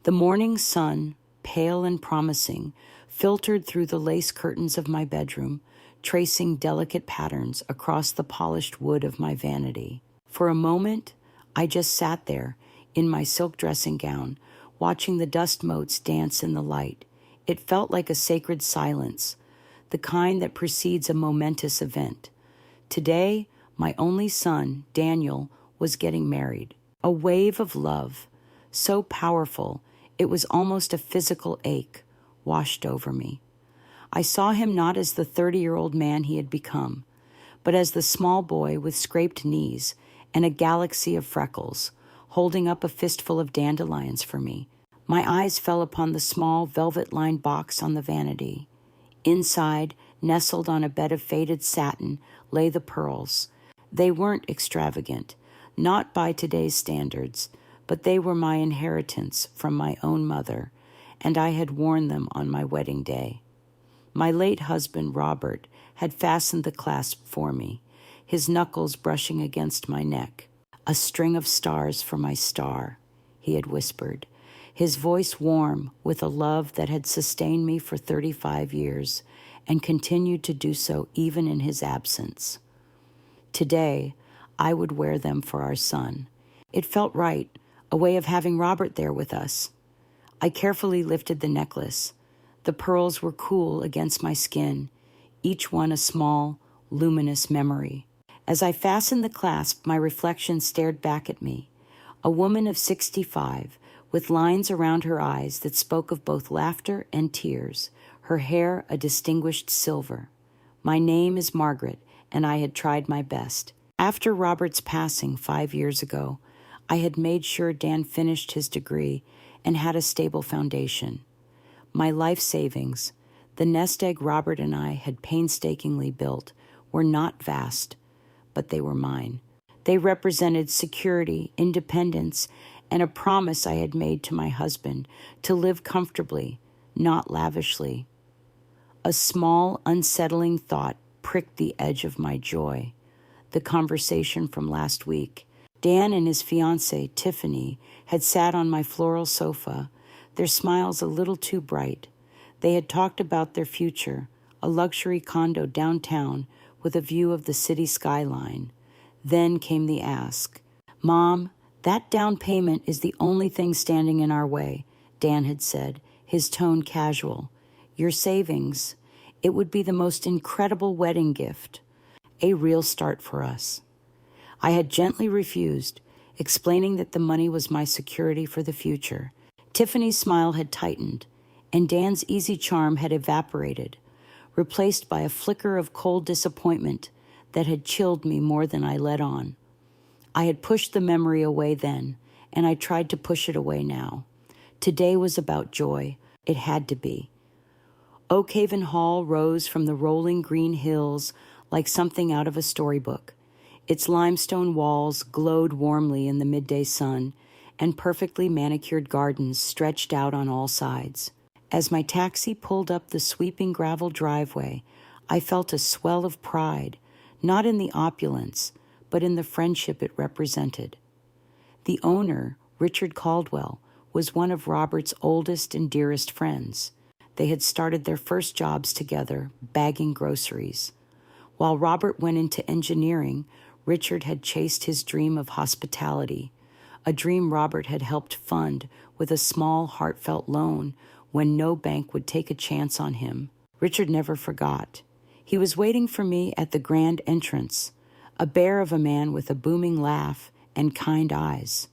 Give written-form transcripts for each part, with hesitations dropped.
The morning sun, pale and promising, filtered through the lace curtains of my bedroom, tracing delicate patterns across the polished wood of my vanity. For a moment, I just sat there in my silk dressing gown, watching the dust motes dance in the light. It felt like a sacred silence, the kind that precedes a momentous event. Today, my only son, Daniel, was getting married. A wave of love, so powerful it was almost a physical ache, washed over me. I saw him not as the 30-year-old man he had become, but as the small boy with scraped knees and a galaxy of freckles, holding up a fistful of dandelions for me. My eyes fell upon the small velvet-lined box on the vanity. Inside, nestled on a bed of faded satin, lay the pearls. They weren't extravagant, not by today's standards, but they were my inheritance from my own mother, and I had worn them on my wedding day. My late husband, Robert, had fastened the clasp for me, his knuckles brushing against my neck. "A string of stars for my star," he had whispered, his voice warm with a love that had sustained me for 35 years and continued to do so even in his absence. Today, I would wear them for our son. It felt right, a way of having Robert there with us. I carefully lifted the necklace. The pearls were cool against my skin, each one a small, luminous memory. As I fastened the clasp, my reflection stared back at me, a woman of 65, with lines around her eyes that spoke of both laughter and tears, her hair a distinguished silver. My name is Margaret, and I had tried my best. After Robert's passing 5 years ago, I had made sure Dan finished his degree and had a stable foundation. My life savings, the nest egg Robert and I had painstakingly built, were not vast, but they were mine. They represented security, independence, and a promise I had made to my husband to live comfortably, not lavishly. A small, unsettling thought pricked the edge of my joy. The conversation from last week. Dan and his fiancée, Tiffany, had sat on my floral sofa, their smiles a little too bright. They had talked about their future, a luxury condo downtown with a view of the city skyline. Then came the ask. "Mom, that down payment is the only thing standing in our way," Dan had said, his tone casual. "Your savings, it would be the most incredible wedding gift, a real start for us." I had gently refused, explaining that the money was my security for the future. Tiffany's smile had tightened, and Dan's easy charm had evaporated, replaced by a flicker of cold disappointment that had chilled me more than I let on. I had pushed the memory away then, and I tried to push it away now. Today was about joy. It had to be. Oakhaven Hall rose from the rolling green hills like something out of a storybook. Its limestone walls glowed warmly in the midday sun, and perfectly manicured gardens stretched out on all sides. As my taxi pulled up the sweeping gravel driveway, I felt a swell of pride, not in the opulence, but in the friendship it represented. The owner, Richard Caldwell, was one of Robert's oldest and dearest friends. They had started their first jobs together, bagging groceries. While Robert went into engineering, Richard had chased his dream of hospitality, a dream Robert had helped fund with a small, heartfelt loan when no bank would take a chance on him. Richard never forgot. He was waiting for me at the grand entrance, a bear of a man with a booming laugh and kind eyes.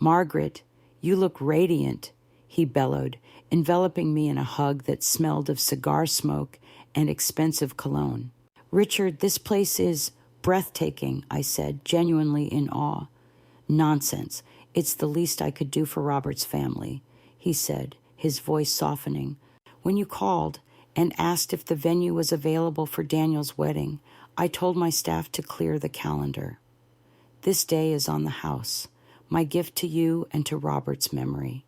"Margaret, you look radiant," he bellowed, enveloping me in a hug that smelled of cigar smoke and expensive cologne. "Richard, this place is breathtaking," I said, genuinely in awe. "Nonsense. It's the least I could do for Robert's family," he said, his voice softening. "When you called and asked if the venue was available for Daniel's wedding, I told my staff to clear the calendar. This day is on the house, my gift to you and to Robert's memory.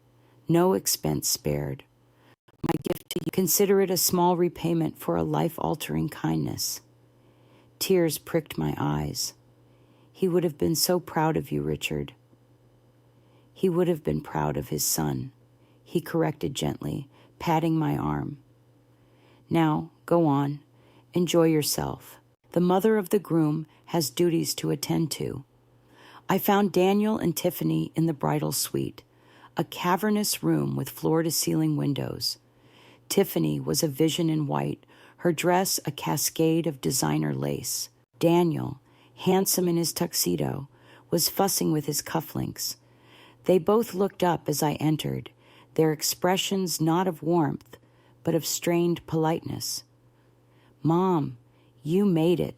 No expense spared. My gift to you. Consider it a small repayment for a life-altering kindness." Tears pricked my eyes. "He would have been so proud of you, Richard." He would have been proud of his son. he corrected gently, patting my arm. Now, go on. Enjoy yourself. The mother of the groom has duties to attend to. I found Daniel and Tiffany in the bridal suite, a cavernous room with floor-to-ceiling windows. Tiffany was a vision in white, her dress a cascade of designer lace. Daniel, handsome in his tuxedo, was fussing with his cufflinks. They both looked up as I entered, their expressions not of warmth, but of strained politeness. "Mom, you made it,"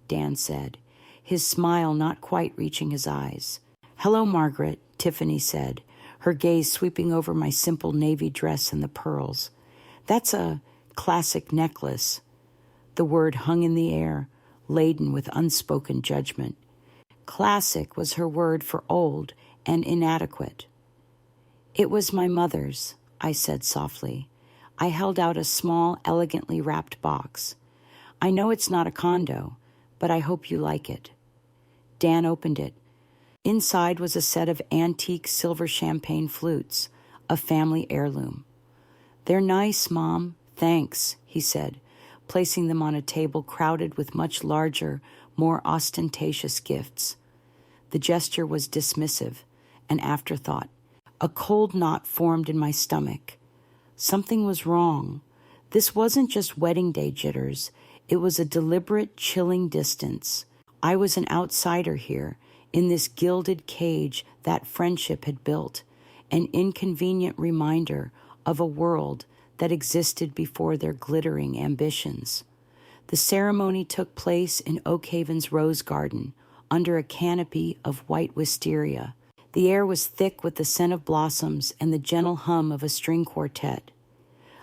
Dan said, his smile not quite reaching his eyes. "Hello, Margaret," Tiffany said, her gaze sweeping over my simple navy dress and the pearls. "That's a classic necklace." The word hung in the air, laden with unspoken judgment. Classic was her word for old and inadequate. "It was my mother's," I said softly. I held out a small, elegantly wrapped box. "I know it's not a condo, but I hope you like it." Dan opened it. Inside was a set of antique silver champagne flutes, a family heirloom. "They're nice, Mom. Thanks," he said, placing them on a table crowded with much larger, more ostentatious gifts. The gesture was dismissive, an afterthought. A cold knot formed in my stomach. Something was wrong. This wasn't just wedding day jitters. It was a deliberate, chilling distance. I was an outsider here, in this gilded cage that friendship had built, an inconvenient reminder of a world that existed before their glittering ambitions. The ceremony took place in Oakhaven's rose garden, under a canopy of white wisteria. The air was thick with the scent of blossoms and the gentle hum of a string quartet.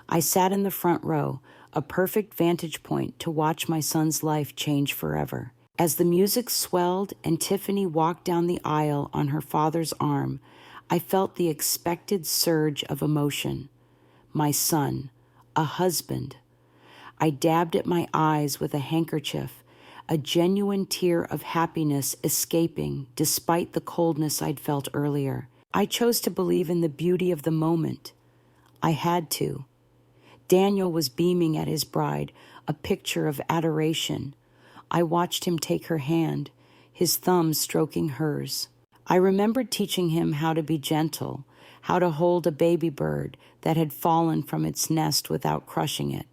I sat in the front row, a perfect vantage point to watch my son's life change forever. As the music swelled and Tiffany walked down the aisle on her father's arm, I felt the expected surge of emotion. My son, a husband. I dabbed at my eyes with a handkerchief, a genuine tear of happiness escaping despite the coldness I'd felt earlier. I chose to believe in the beauty of the moment. I had to. Daniel was beaming at his bride, a picture of adoration. I watched him take her hand, his thumb stroking hers. I remembered teaching him how to be gentle, how to hold a baby bird that had fallen from its nest without crushing it.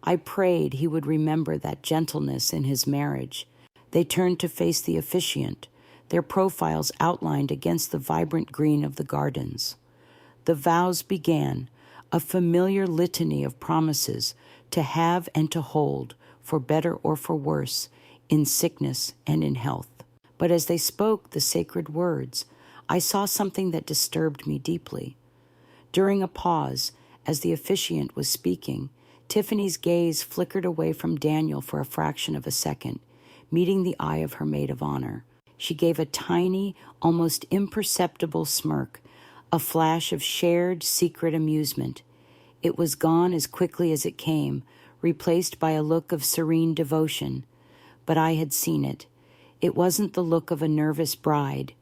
I prayed he would remember that gentleness in his marriage. They turned to face the officiant, their profiles outlined against the vibrant green of the gardens. The vows began, a familiar litany of promises to have and to hold, for better or for worse, in sickness and in health. But as they spoke the sacred words, I saw something that disturbed me deeply. During a pause, as the officiant was speaking, Tiffany's gaze flickered away from Daniel for a fraction of a second, meeting the eye of her maid of honor. She gave a tiny, almost imperceptible smirk, a flash of shared, secret amusement. It was gone as quickly as it came, replaced by a look of serene devotion. But I had seen it. It wasn't the look of a nervous bride.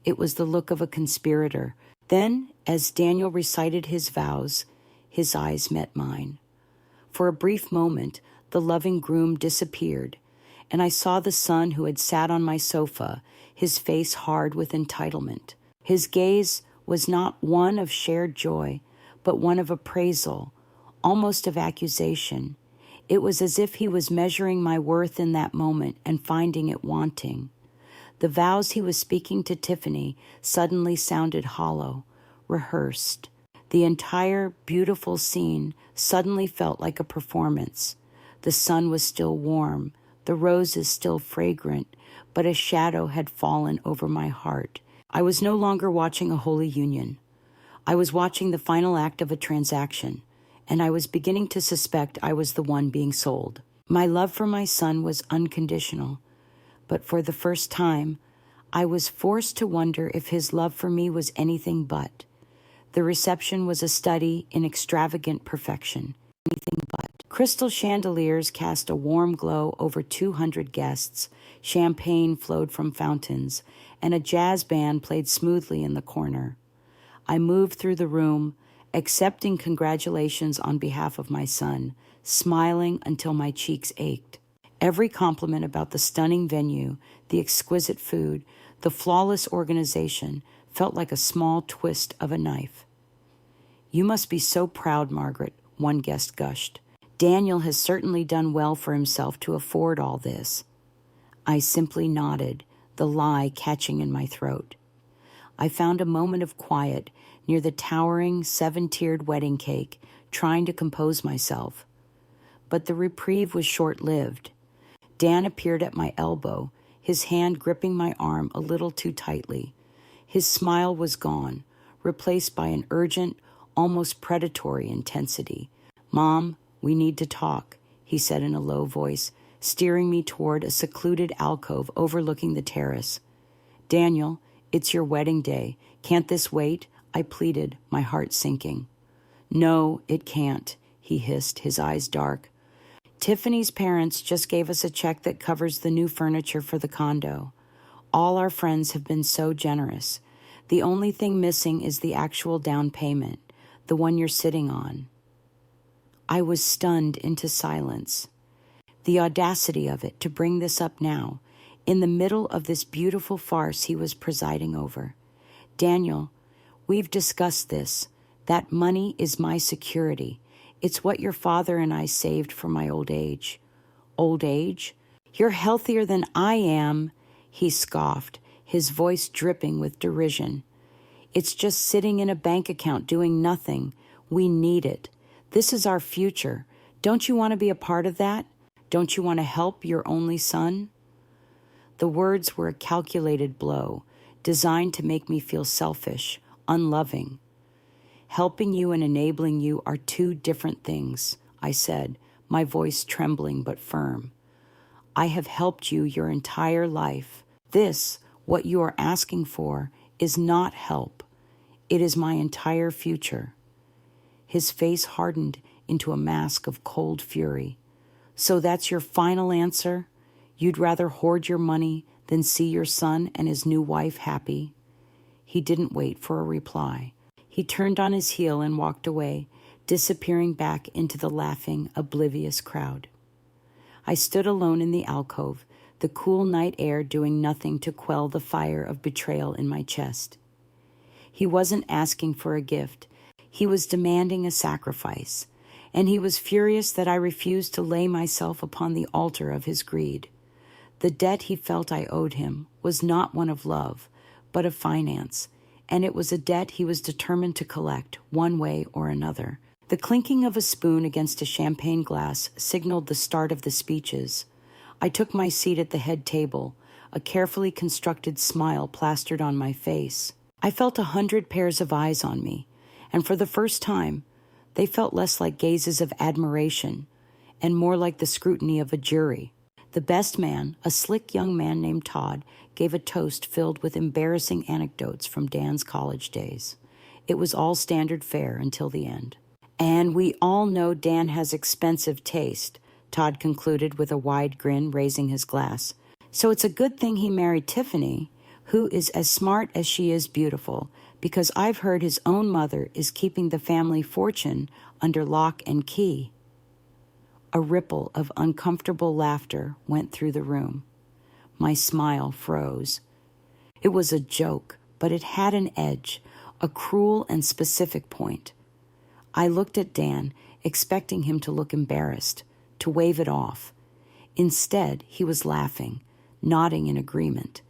It was the look of a conspirator. Then, as Daniel recited his vows, his eyes met mine. For a brief moment, the loving groom disappeared, and I saw the son who had sat on my sofa, his face hard with entitlement. His gaze was not one of shared joy, but one of appraisal, almost of accusation. It was as if he was measuring my worth in that moment and finding it wanting. The vows he was speaking to Tiffany suddenly sounded hollow, rehearsed. The entire beautiful scene suddenly felt like a performance. The sun was still warm, the roses still fragrant, but a shadow had fallen over my heart. I was no longer watching a holy union. I was watching the final act of a transaction, and I was beginning to suspect I was the one being sold. My love for my son was unconditional, but for the first time, I was forced to wonder if his love for me was anything but. The reception was a study in extravagant perfection. Anything but. Crystal chandeliers cast a warm glow over 200 guests, champagne flowed from fountains, and a jazz band played smoothly in the corner. I moved through the room, accepting congratulations on behalf of my son, smiling until my cheeks ached. Every compliment about the stunning venue, the exquisite food, the flawless organization felt like a small twist of a knife. "You must be so proud, Margaret," one guest gushed. "Daniel has certainly done well for himself to afford all this." I simply nodded, the lie catching in my throat. I found a moment of quiet near the towering 7-tiered wedding cake, trying to compose myself. But the reprieve was short-lived. Dan appeared at my elbow, his hand gripping my arm a little too tightly. His smile was gone, replaced by an urgent, almost predatory intensity. "Mom, we need to talk," he said in a low voice, steering me toward a secluded alcove overlooking the terrace. "Daniel, it's your wedding day. Can't this wait?" I pleaded, my heart sinking. "No, it can't," he hissed, his eyes dark. "Tiffany's parents just gave us a check that covers the new furniture for the condo. All our friends have been so generous. The only thing missing is the actual down payment, the one you're sitting on." I was stunned into silence. The audacity of it to bring this up now, in the middle of this beautiful farce he was presiding over. "Daniel, we've discussed this. That money is my security. It's what your father and I saved for my old age." "Old age? You're healthier than I am," he scoffed, his voice dripping with derision. "It's just sitting in a bank account doing nothing. We need it. This is our future. Don't you want to be a part of that? Don't you want to help your only son?" The words were a calculated blow, designed to make me feel selfish, unloving. "Helping you and enabling you are two different things," I said, my voice trembling but firm. "I have helped you your entire life. This, what you are asking for, is not help. It is my entire future." His face hardened into a mask of cold fury. "So that's your final answer? You'd rather hoard your money than see your son and his new wife happy?" He didn't wait for a reply. He turned on his heel and walked away, disappearing back into the laughing, oblivious crowd. I stood alone in the alcove, the cool night air doing nothing to quell the fire of betrayal in my chest. He wasn't asking for a gift. He was demanding a sacrifice, and he was furious that I refused to lay myself upon the altar of his greed. The debt he felt I owed him was not one of love, but of finance, and it was a debt he was determined to collect one way or another. The clinking of a spoon against a champagne glass signaled the start of the speeches. I took my seat at the head table, a carefully constructed smile plastered on my face. I felt 100 pairs of eyes on me, and for the first time, they felt less like gazes of admiration and more like the scrutiny of a jury. The best man, a slick young man named Todd, gave a toast filled with embarrassing anecdotes from Dan's college days. It was all standard fare until the end. "And we all know Dan has expensive taste," Todd concluded with a wide grin, raising his glass. "So it's a good thing he married Tiffany, who is as smart as she is beautiful, because I've heard his own mother is keeping the family fortune under lock and key." A ripple of uncomfortable laughter went through the room. My smile froze. It was a joke, but it had an edge, a cruel and specific point. I looked at Dan, expecting him to look embarrassed, to wave it off. Instead, he was laughing, nodding in agreement.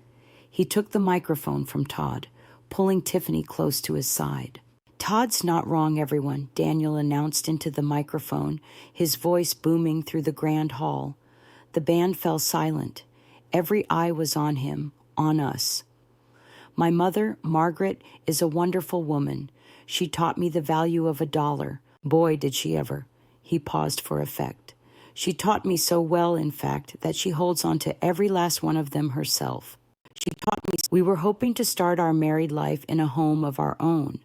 He took the microphone from Todd, pulling Tiffany close to his side. "Todd's not wrong, everyone," Daniel announced into the microphone, his voice booming through the grand hall. The band fell silent. Every eye was on him, on us. "My mother, Margaret, is a wonderful woman. She taught me the value of $1. Boy, did she ever." He paused for effect. "She taught me so well, in fact, that she holds on to every last one of them herself. She taught me we were hoping to start our married life in a home of our own,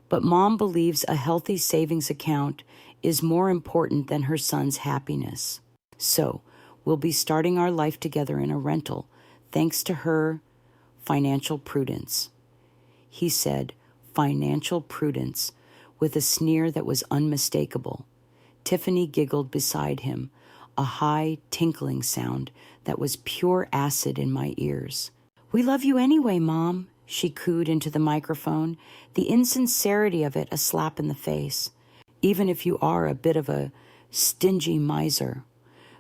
but Mom believes a healthy savings account is more important than her son's happiness. So we'll be starting our life together in a rental, thanks to her financial prudence." He said, "financial prudence," with a sneer that was unmistakable. Tiffany giggled beside him, a high, tinkling sound that was pure acid in my ears. "We love you anyway, Mom," she cooed into the microphone, the insincerity of it a slap in the face. "Even if you are a bit of a stingy miser."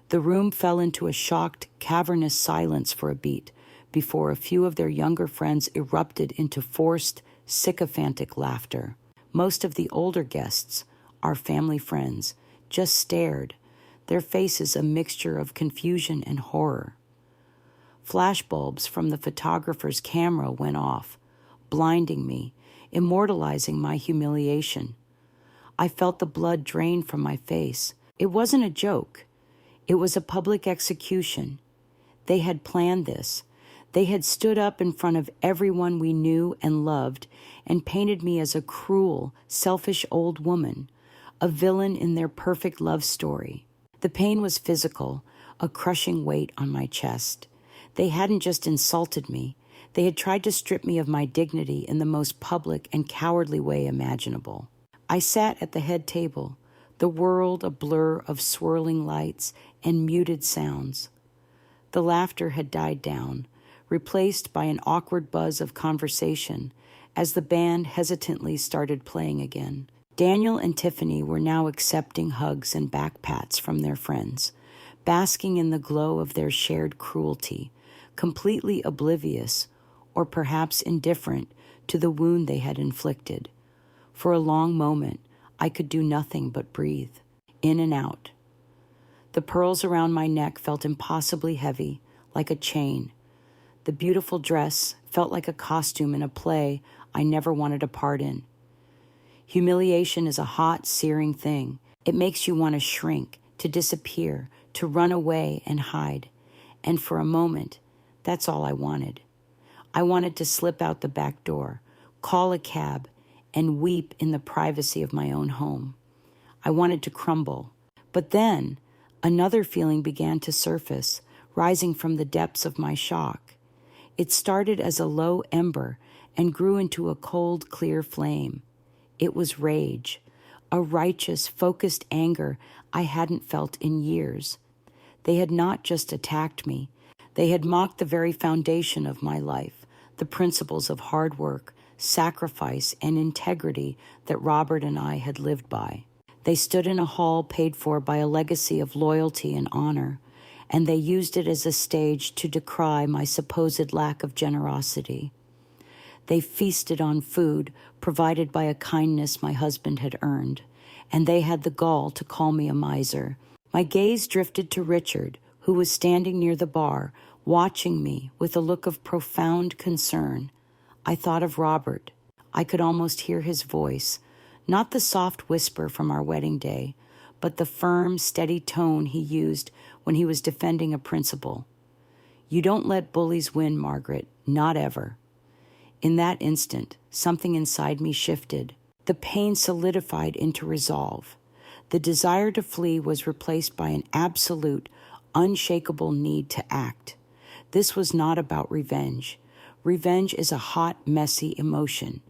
The room fell into a shocked, cavernous silence for a beat before a few of their younger friends erupted into forced, sycophantic laughter. Most of the older guests, our family friends, just stared, their faces a mixture of confusion and horror. Flashbulbs from the photographer's camera went off, blinding me, immortalizing my humiliation. I felt the blood drain from my face. It wasn't a joke. It was a public execution. They had planned this. They had stood up in front of everyone we knew and loved and painted me as a cruel, selfish old woman, a villain in their perfect love story. The pain was physical, a crushing weight on my chest. They hadn't just insulted me. They had tried to strip me of my dignity in the most public and cowardly way imaginable. I sat at the head table, the world a blur of swirling lights and muted sounds. The laughter had died down, replaced by an awkward buzz of conversation as the band hesitantly started playing again. Daniel and Tiffany were now accepting hugs and back pats from their friends, basking in the glow of their shared cruelty, completely oblivious, or perhaps indifferent, to the wound they had inflicted. For a long moment, I could do nothing but breathe, in and out. The pearls around my neck felt impossibly heavy, like a chain. The beautiful dress felt like a costume in a play I never wanted a part in. Humiliation is a hot, searing thing. It makes you want to shrink, to disappear, to run away and hide. And for a moment, that's all I wanted. I wanted to slip out the back door, call a cab, and weep in the privacy of my own home. I wanted to crumble. But then, another feeling began to surface, rising from the depths of my shock. It started as a low ember and grew into a cold, clear flame. It was rage, a righteous, focused anger I hadn't felt in years. They had not just attacked me. They had mocked the very foundation of my life, the principles of hard work, sacrifice, and integrity that Robert and I had lived by. They stood in a hall paid for by a legacy of loyalty and honor, and they used it as a stage to decry my supposed lack of generosity. They feasted on food provided by a kindness my husband had earned, and they had the gall to call me a miser. My gaze drifted to Richard, who was standing near the bar, watching me with a look of profound concern. I thought of Robert. I could almost hear his voice, not the soft whisper from our wedding day, but the firm, steady tone he used when he was defending a principle. "You don't let bullies win, Margaret, not ever." In that instant, something inside me shifted. The pain solidified into resolve. The desire to flee was replaced by an absolute, unshakable need to act. This was not about revenge. Revenge is a hot, messy emotion.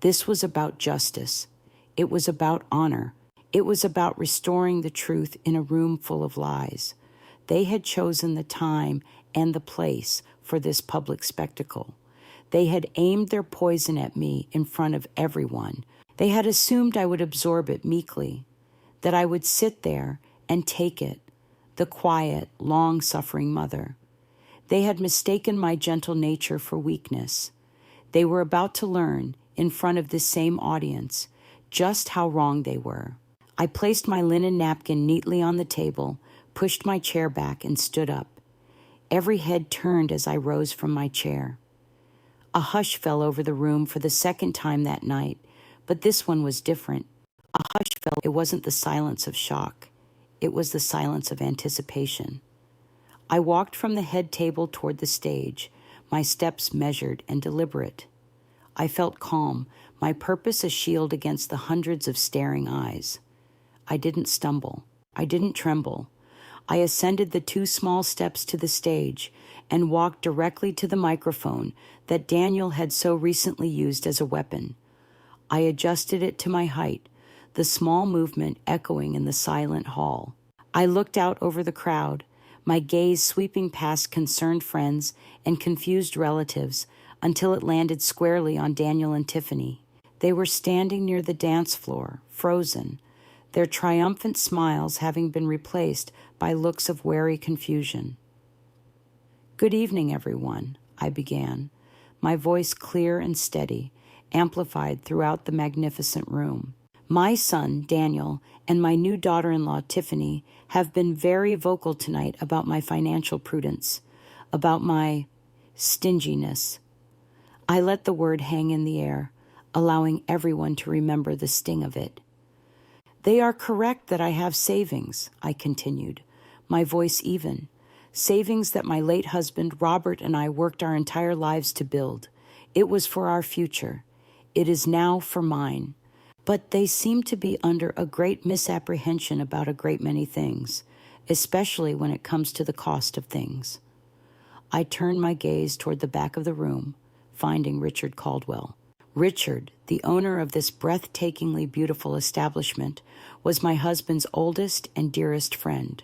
This was about justice. It was about honor. It was about restoring the truth in a room full of lies. They had chosen the time and the place for this public spectacle. They had aimed their poison at me in front of everyone. They had assumed I would absorb it meekly, that I would sit there and take it, the quiet, long-suffering mother. They had mistaken my gentle nature for weakness. They were about to learn, in front of this same audience, just how wrong they were. I placed my linen napkin neatly on the table, pushed my chair back, and stood up. Every head turned as I rose from my chair. A hush fell over the room for the second time that night, but this one was different. A hush fell. It wasn't the silence of shock. It was the silence of anticipation. I walked from the head table toward the stage, my steps measured and deliberate. I felt calm, my purpose a shield against the hundreds of staring eyes. I didn't stumble. I didn't tremble. I ascended the 2 small steps to the stage and walked directly to the microphone that Daniel had so recently used as a weapon. I adjusted it to my height, the small movement echoing in the silent hall. I looked out over the crowd, my gaze sweeping past concerned friends and confused relatives until it landed squarely on Daniel and Tiffany. They were standing near the dance floor, frozen, their triumphant smiles having been replaced by looks of wary confusion. "Good evening, everyone," I began, my voice clear and steady, amplified throughout the magnificent room. "My son, Daniel, and my new daughter-in-law, Tiffany, have been very vocal tonight about my financial prudence, about my stinginess." I let the word hang in the air, allowing everyone to remember the sting of it. "They are correct that I have savings," I continued, my voice even, "savings that my late husband, Robert, and I worked our entire lives to build. It was for our future. It is now for mine. But they seem to be under a great misapprehension about a great many things, especially when it comes to the cost of things." I turned my gaze toward the back of the room, finding Richard Caldwell. Richard, the owner of this breathtakingly beautiful establishment, was my husband's oldest and dearest friend.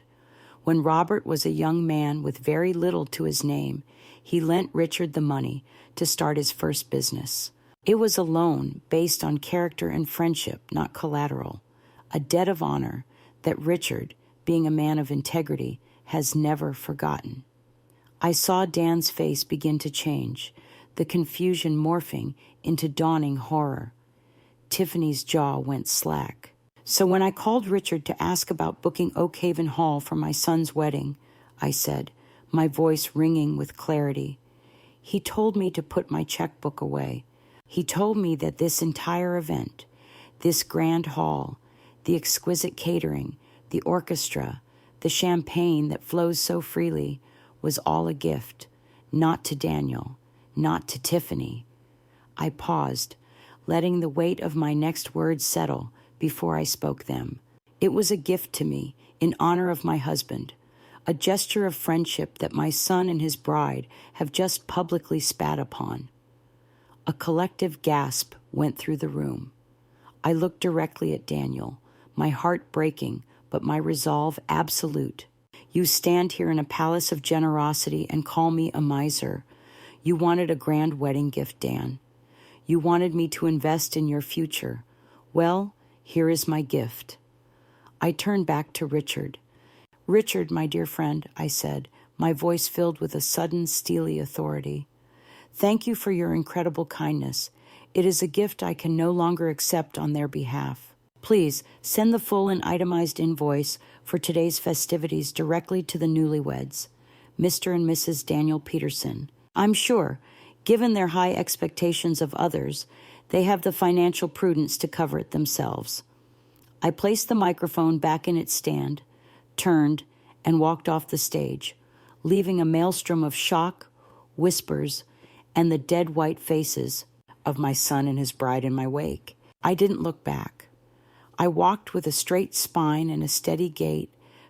When Robert was a young man with very little to his name, he lent Richard the money to start his first business. It was a loan based on character and friendship, not collateral, a debt of honor that Richard, being a man of integrity, has never forgotten. I saw Dan's face begin to change, the confusion morphing into dawning horror. Tiffany's jaw went slack. "So when I called Richard to ask about booking Oak Haven Hall for my son's wedding," I said, my voice ringing with clarity, "he told me to put my checkbook away. He told me that this entire event, this grand hall, the exquisite catering, the orchestra, the champagne that flows so freely, was all a gift, not to Daniel, not to Tiffany." I paused, letting the weight of my next words settle before I spoke them. "It was a gift to me, in honor of my husband, a gesture of friendship that my son and his bride have just publicly spat upon." A collective gasp went through the room. I looked directly at Daniel, my heart breaking, but my resolve absolute. "You stand here in a palace of generosity and call me a miser. You wanted a grand wedding gift, Dan. You wanted me to invest in your future. Well, here is my gift." I turned back to Richard. "Richard, my dear friend," I said, my voice filled with a sudden steely authority, "thank you for your incredible kindness. It is a gift I can no longer accept on their behalf. Please send the full and itemized invoice for today's festivities directly to the newlyweds, Mr. and Mrs. Daniel Peterson. I'm sure, given their high expectations of others, they have the financial prudence to cover it themselves." I placed the microphone back in its stand, turned, and walked off the stage, leaving a maelstrom of shock, whispers, and the dead white faces of my son and his bride in my wake. I didn't look back. I walked with a straight spine and a steady gait,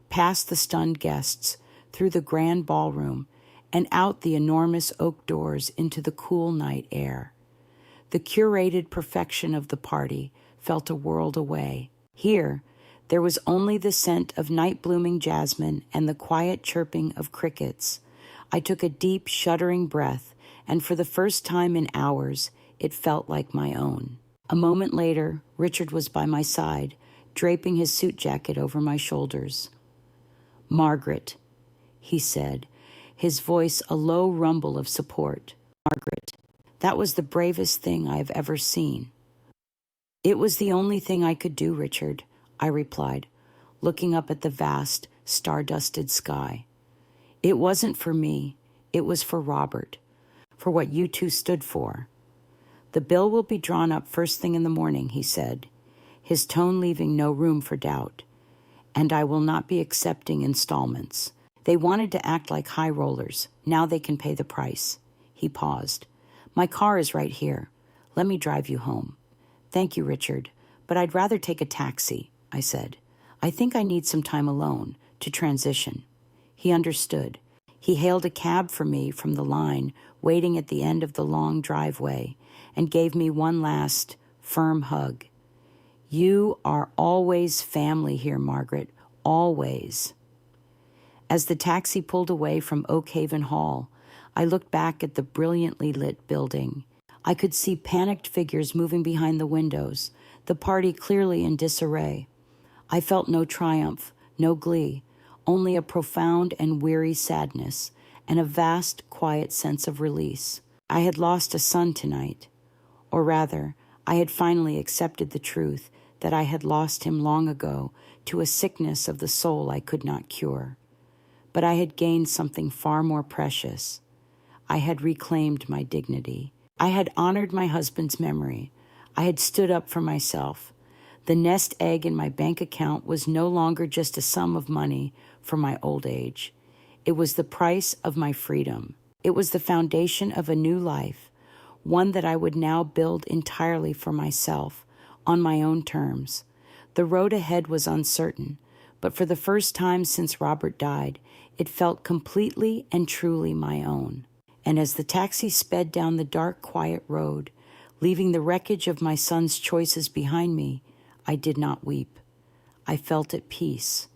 past the stunned guests, through the grand ballroom, and out the enormous oak doors into the cool night air. The curated perfection of the party felt a world away. Here, there was only the scent of night-blooming jasmine and the quiet chirping of crickets. I took a deep, shuddering breath, and for the first time in hours, it felt like my own. A moment later, Richard was by my side, draping his suit jacket over my shoulders. "Margaret," he said, his voice a low rumble of support. "Margaret, that was the bravest thing I have ever seen." "It was the only thing I could do, Richard," I replied, looking up at the vast, star-dusted sky. "It wasn't for me. It was for Robert, for what you two stood for." "The bill will be drawn up first thing in the morning," he said, his tone leaving no room for doubt. "And I will not be accepting installments. They wanted to act like high rollers. Now they can pay the price." He paused. "My car is right here. Let me drive you home." "Thank you, Richard, but I'd rather take a taxi," I said. "I think I need some time alone to transition." He understood. He hailed a cab for me from the line waiting at the end of the long driveway and gave me one last, firm hug. You are always family here, Margaret, always. As the taxi pulled away from Oak Haven Hall, I looked back at the brilliantly lit building. I could see panicked figures moving behind the windows, the party clearly in disarray. I felt no triumph, no glee, only a profound and weary sadness, and a vast, quiet sense of release. I had lost a son tonight. Or rather, I had finally accepted the truth that I had lost him long ago to a sickness of the soul I could not cure. But I had gained something far more precious. I had reclaimed my dignity. I had honored my husband's memory. I had stood up for myself. The nest egg in my bank account was no longer just a sum of money for my old age. It was the price of my freedom. It was the foundation of a new life, one that I would now build entirely for myself, on my own terms. The road ahead was uncertain, but for the first time since Robert died, it felt completely and truly my own. And as the taxi sped down the dark, quiet road, leaving the wreckage of my son's choices behind me, I did not weep. I felt at peace.